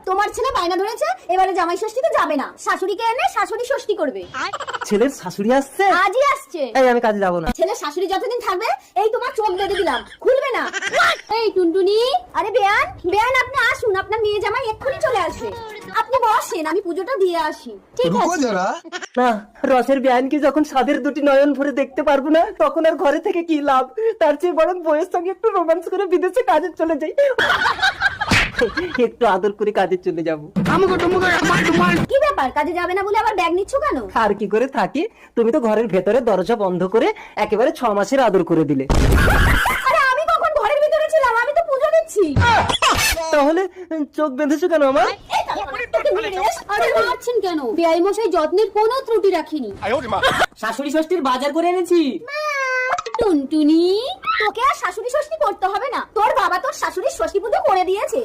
তোমার ছেলে বায়না ধরেছে এবারে জামাই ষষ্ঠীতে যাবে না, শাশুড়িকে এনে শাশুড়ি ষষ্ঠী করবে। ছেলের শাশুড়ি আসছে? আজই আসছে। এই আমি কাজে যাবো না। ছেলের শাশুড়ি যতদিন থাকবে এই তোমার চোখ বেঁধে দিলাম, খুলবে না। এই টুনটুনি, আরে বেয়ান বেয়ান, আপনি আসুন, আপনার মেয়ে জামাই এক্ষুনি চলে আসবে। আপনি বসেন, আমি পুজোটা দিয়ে আসি। ঠিক আছে। না, রসের বিয়ানকে যখন স্বাদের দুটি নয়ন ভরে দেখতে পারবো না, তখন আর ঘরে থেকে কি লাভ? তার চেয়ে বরং বউয়ের সঙ্গে একটু রোম্যান্স করে বিদেশে কাজে চলে যাই। একটু আদর করে কাজে চলে যাব। কি ব্যাপার, কাজে যাবে না বলে আবার ব্যাগ নিচ্ছ কেন? আর কি করে থাকি, তুমি তো ঘরের ভেতরে দরজা বন্ধ করে একেবারে 6 মাসের আদর করে দিলে। আরে আমি কখন ঘরের ভিতরে ছিলাম, আমি তো পুজো দিচ্ছি। তাহলে চোখ বেঁধেছো কেন আমার? আরে মারছেন কেন? বিআই মশাই যত্নের কোনো ত্রুটি রাখিনি। শাশুড়ি ষষ্ঠীর বাজার করে এনেছি। টুনটুনি, তোকে আর শাশুড়ি ষষ্ঠী করতে হবে না, তোর বাবা তোর শাশুড়ির ষষ্ঠী পুজো করে দিয়েছে।